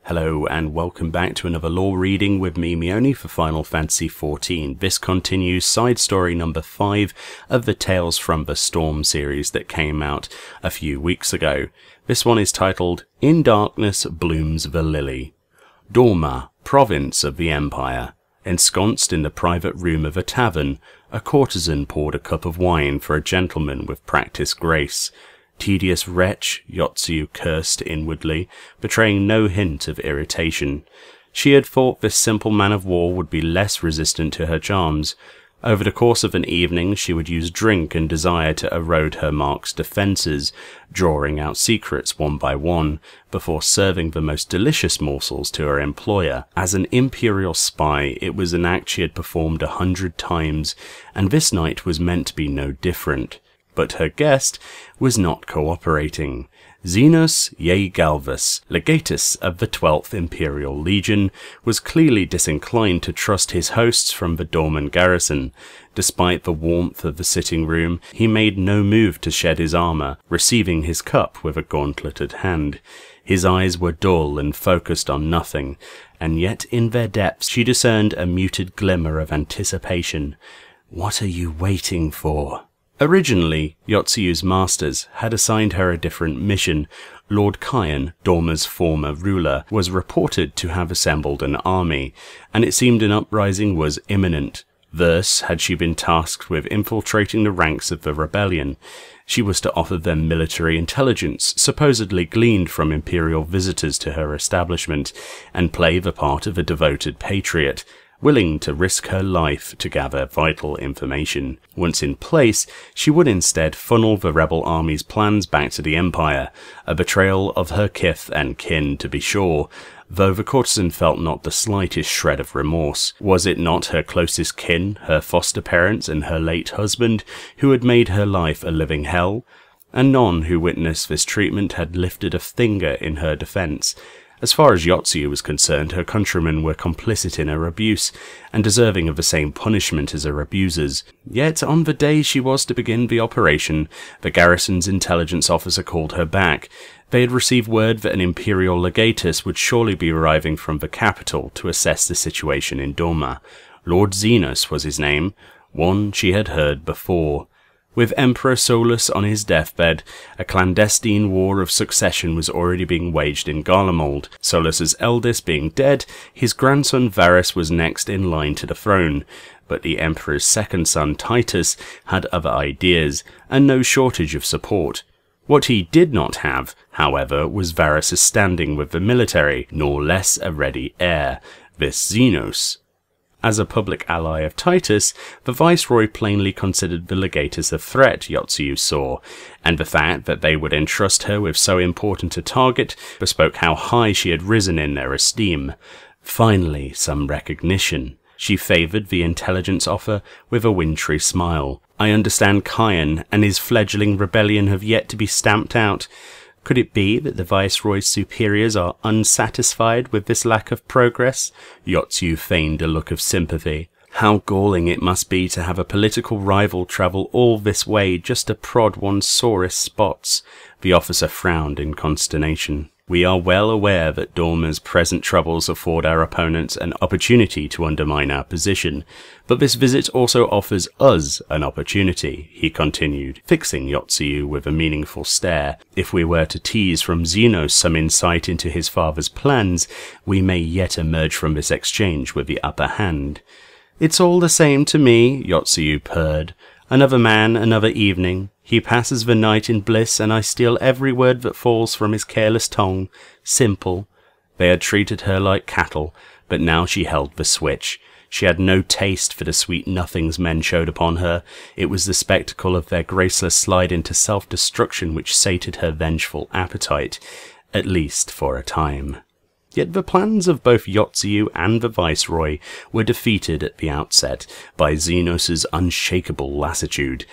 Hello and welcome back to another lore reading with me, Meoni, for Final Fantasy XIV. This continues side story number 5 of the Tales from the Storm series that came out a few weeks ago. This one is titled, In Darkness Blooms the Lily. Dorma, province of the Empire. Ensconced in the private room of a tavern, a courtesan poured a cup of wine for a gentleman with practised grace. Tedious wretch, Yotsuyu cursed inwardly, betraying no hint of irritation. She had thought this simple man-of-war would be less resistant to her charms. Over the course of an evening she would use drink and desire to erode her mark's defences, drawing out secrets one by one, before serving the most delicious morsels to her employer. As an imperial spy, it was an act she had performed 100 times, and this night was meant to be no different. But her guest was not cooperating. Zenos Galvus, legatus of the 12th Imperial Legion, was clearly disinclined to trust his hosts from the Dorman garrison. Despite the warmth of the sitting room, he made no move to shed his armour, receiving his cup with a gauntleted hand. His eyes were dull and focused on nothing, and yet in their depths she discerned a muted glimmer of anticipation. "What are you waiting for?" Originally, Yotsuyu's masters had assigned her a different mission. Lord Kion, Dorma's former ruler, was reported to have assembled an army, and it seemed an uprising was imminent. Thus had she been tasked with infiltrating the ranks of the rebellion. She was to offer them military intelligence, supposedly gleaned from imperial visitors to her establishment, and play the part of a devoted patriot, willing to risk her life to gather vital information. Once in place, she would instead funnel the rebel army's plans back to the Empire, a betrayal of her kith and kin to be sure, though the courtesan felt not the slightest shred of remorse. Was it not her closest kin, her foster parents and her late husband, who had made her life a living hell? And none who witnessed this treatment had lifted a finger in her defence. As far as Yotsuyu was concerned, her countrymen were complicit in her abuse, and deserving of the same punishment as her abusers. Yet, on the day she was to begin the operation, the garrison's intelligence officer called her back. They had received word that an imperial legatus would surely be arriving from the capital to assess the situation in Dorma. Lord Zenos was his name, one she had heard before. With Emperor Solus on his deathbed, a clandestine war of succession was already being waged in Garlemald. Solus's eldest being dead, his grandson Varus was next in line to the throne, but the Emperor's second son Titus had other ideas, and no shortage of support. What he did not have, however, was Varus's standing with the military, nor less a ready heir, this Zenos. As a public ally of Titus, the Viceroy plainly considered the legatus a threat Yotsuyu saw, and the fact that they would entrust her with so important a target bespoke how high she had risen in their esteem. Finally, some recognition. She favoured the intelligence offer with a wintry smile. "I understand Kion and his fledgling rebellion have yet to be stamped out. Could it be that the Viceroy's superiors are unsatisfied with this lack of progress?" Yotsuyu feigned a look of sympathy. How galling it must be to have a political rival travel all this way just to prod one's sorest spots. The officer frowned in consternation. "We are well aware that Dorma's present troubles afford our opponents an opportunity to undermine our position, but this visit also offers us an opportunity," he continued, fixing Yotsuyu with a meaningful stare. "If we were to tease from Zenos some insight into his father's plans, we may yet emerge from this exchange with the upper hand." "It's all the same to me," Yotsuyu purred. "Another man, another evening. He passes the night in bliss, and I steal every word that falls from his careless tongue. Simple." They had treated her like cattle, but now she held the switch. She had no taste for the sweet nothings men showed upon her. It was the spectacle of their graceless slide into self-destruction which sated her vengeful appetite, at least for a time. Yet the plans of both Yotsuyu and the Viceroy were defeated at the outset by Zenos's unshakable lassitude.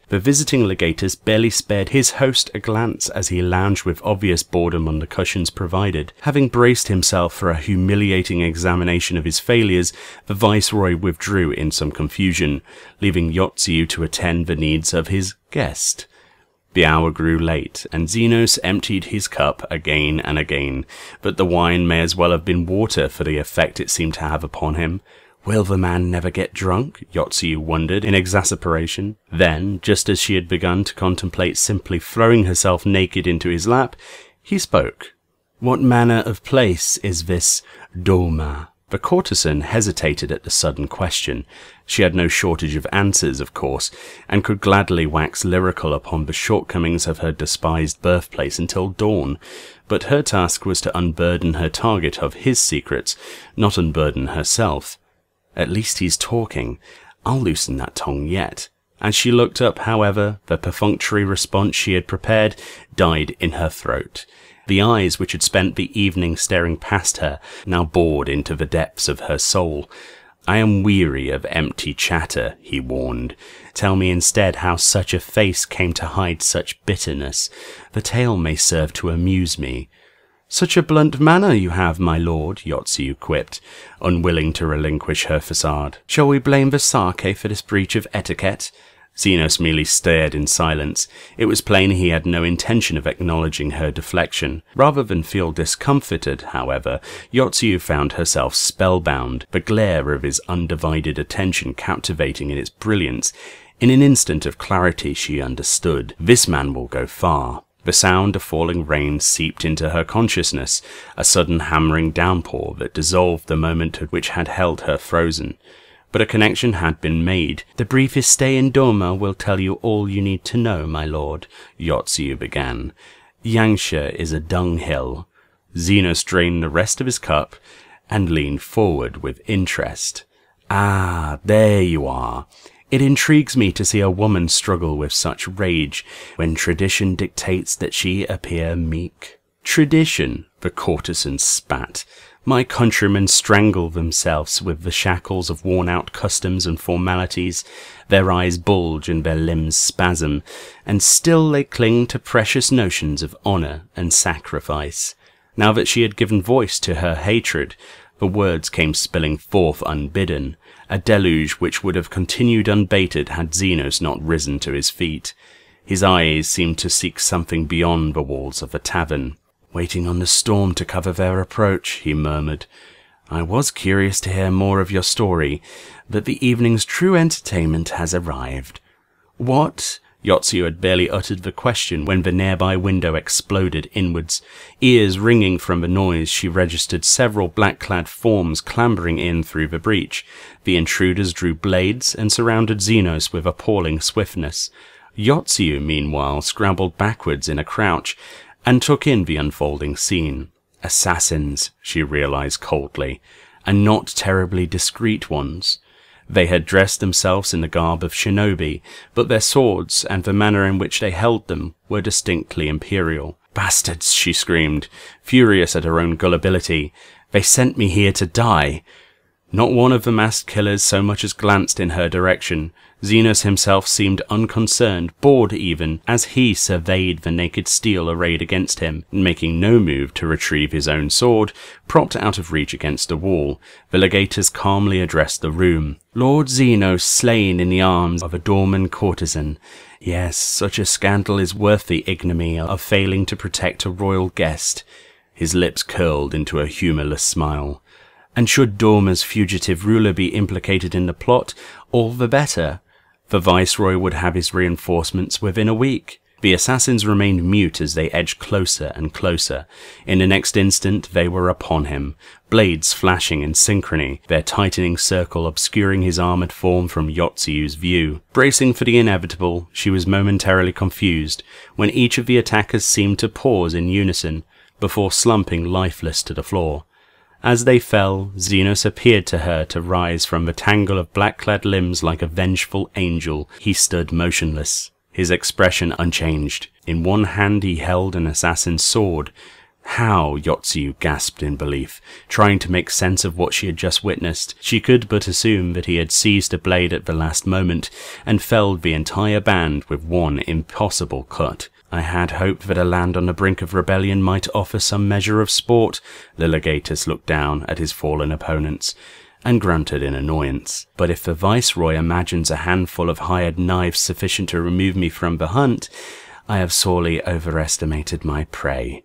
The visiting legatus barely spared his host a glance as he lounged with obvious boredom on the cushions provided. Having braced himself for a humiliating examination of his failures, the Viceroy withdrew in some confusion, leaving Yotsuyu to attend the needs of his guest. The hour grew late, and Xenos emptied his cup again and again, but the wine may as well have been water for the effect it seemed to have upon him. Will the man never get drunk? Yotsuyu wondered in exasperation. Then, just as she had begun to contemplate simply throwing herself naked into his lap, he spoke. What manner of place is this Doma? The courtesan hesitated at the sudden question. She had no shortage of answers, of course, and could gladly wax lyrical upon the shortcomings of her despised birthplace until dawn, but her task was to unburden her target of his secrets, not unburden herself. At least he's talking. I'll loosen that tongue yet. As she looked up, however, the perfunctory response she had prepared died in her throat. The eyes which had spent the evening staring past her now bored into the depths of her soul. I am weary of empty chatter, he warned. Tell me instead how such a face came to hide such bitterness. The tale may serve to amuse me. Such a blunt manner you have, my lord, Yotsuyu quipped, unwilling to relinquish her facade. Shall we blame the sake for this breach of etiquette? Xenos merely stared in silence. It was plain he had no intention of acknowledging her deflection. Rather than feel discomfited, however, Yotsuyu found herself spellbound, the glare of his undivided attention captivating in its brilliance. In an instant of clarity she understood. This man will go far. The sound of falling rain seeped into her consciousness, a sudden hammering downpour that dissolved the moment which had held her frozen. But a connection had been made. The briefest stay in Doma will tell you all you need to know, my lord, Yotsuyu began. Yangsha is a dunghill. Xenos drained the rest of his cup and leaned forward with interest. Ah, there you are. It intrigues me to see a woman struggle with such rage when tradition dictates that she appear meek. Tradition, the courtesan spat. My countrymen strangle themselves with the shackles of worn-out customs and formalities. Their eyes bulge and their limbs spasm, and still they cling to precious notions of honour and sacrifice. Now that she had given voice to her hatred, the words came spilling forth unbidden, a deluge which would have continued unbated had Xenos not risen to his feet. His eyes seemed to seek something beyond the walls of the tavern. Waiting on the storm to cover their approach, he murmured. I was curious to hear more of your story, but the evening's true entertainment has arrived. What? Yotsuyu had barely uttered the question when the nearby window exploded inwards. Ears ringing from the noise, she registered several black-clad forms clambering in through the breach. The intruders drew blades and surrounded Xenos with appalling swiftness. Yotsuyu, meanwhile, scrambled backwards in a crouch, and took in the unfolding scene. Assassins, she realized coldly, and not terribly discreet ones. They had dressed themselves in the garb of shinobi, but their swords and the manner in which they held them were distinctly imperial. Bastards, she screamed, furious at her own gullibility. They sent me here to die. Not one of the masked killers so much as glanced in her direction. Xenos himself seemed unconcerned, bored even, as he surveyed the naked steel arrayed against him, making no move to retrieve his own sword, propped out of reach against a wall. The legators calmly addressed the room. Lord Xenos slain in the arms of a Dorman courtesan. Yes, such a scandal is worth the ignominy of failing to protect a royal guest. His lips curled into a humourless smile. And should Dorma's fugitive ruler be implicated in the plot, all the better. The Viceroy would have his reinforcements within a week. The assassins remained mute as they edged closer and closer. In the next instant they were upon him, blades flashing in synchrony, their tightening circle obscuring his armoured form from Yotsuyu's view. Bracing for the inevitable, she was momentarily confused, when each of the attackers seemed to pause in unison, before slumping lifeless to the floor. As they fell, Xenos appeared to her to rise from the tangle of black-clad limbs like a vengeful angel. He stood motionless, his expression unchanged. In one hand he held an assassin's sword. How? Yotsuyu gasped in belief, trying to make sense of what she had just witnessed. She could but assume that he had seized a blade at the last moment, and felled the entire band with one impossible cut. I had hoped that a land on the brink of rebellion might offer some measure of sport. The legatus looked down at his fallen opponents, and grunted in annoyance. But if the Viceroy imagines a handful of hired knives sufficient to remove me from the hunt, I have sorely overestimated my prey."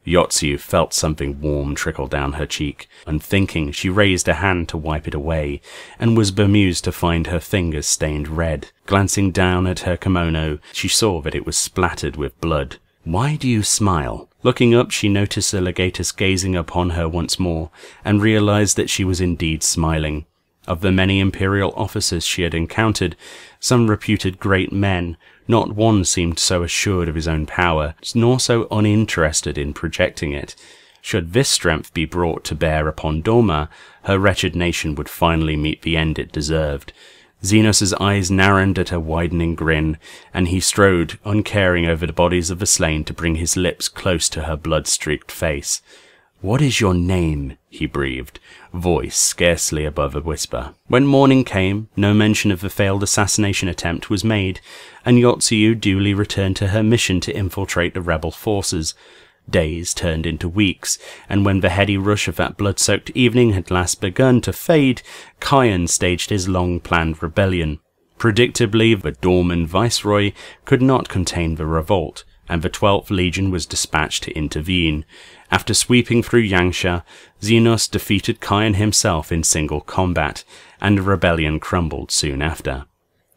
Yotsuyu felt something warm trickle down her cheek. Unthinking, she raised a hand to wipe it away, and was bemused to find her fingers stained red. Glancing down at her kimono, she saw that it was splattered with blood. "Why do you smile?" Looking up, she noticed the legatus gazing upon her once more, and realized that she was indeed smiling. Of the many imperial officers she had encountered, some reputed great men, not one seemed so assured of his own power, nor so uninterested in projecting it. Should this strength be brought to bear upon Doma, her wretched nation would finally meet the end it deserved. Zenos's eyes narrowed at a widening grin, and he strode, uncaring, over the bodies of the slain to bring his lips close to her blood-streaked face. "What is your name?" he breathed, voice scarcely above a whisper. When morning came, no mention of the failed assassination attempt was made, and Yotsuyu duly returned to her mission to infiltrate the rebel forces. Days turned into weeks, and when the heady rush of that blood-soaked evening had last begun to fade, Kion staged his long-planned rebellion. Predictably, the Dorman viceroy could not contain the revolt, and the 12th Legion was dispatched to intervene. After sweeping through Yangsha, Zenos defeated Kion himself in single combat, and the rebellion crumbled soon after.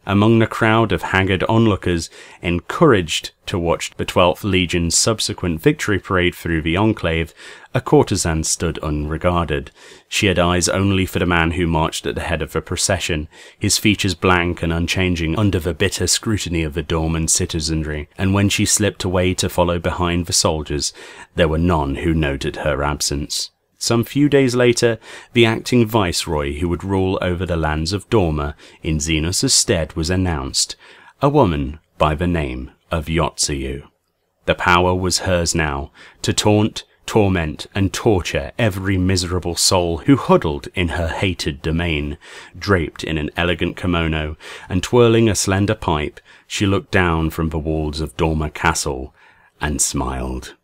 Among the crowd of haggard onlookers, encouraged to watch the 12th Legion's subsequent victory parade through the enclave, a courtesan stood unregarded. She had eyes only for the man who marched at the head of the procession, his features blank and unchanging under the bitter scrutiny of the Dorman citizenry, and when she slipped away to follow behind the soldiers, there were none who noted her absence. Some few days later, the acting viceroy who would rule over the lands of Dorma in Zenos' stead was announced, a woman by the name of Yotsuyu. The power was hers now, to taunt, torment, and torture every miserable soul who huddled in her hated domain. Draped in an elegant kimono and twirling a slender pipe, she looked down from the walls of Dorma Castle and smiled.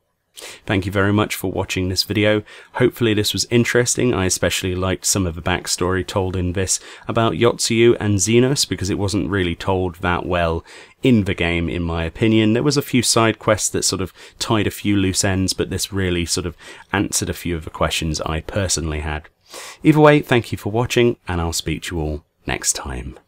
Thank you very much for watching this video. Hopefully this was interesting. I especially liked some of the backstory told in this about Yotsuyu and Zenos, because it wasn't really told that well in the game, in my opinion. There was a few side quests that sort of tied a few loose ends, but this really sort of answered a few of the questions I personally had. Either way, thank you for watching, and I'll speak to you all next time.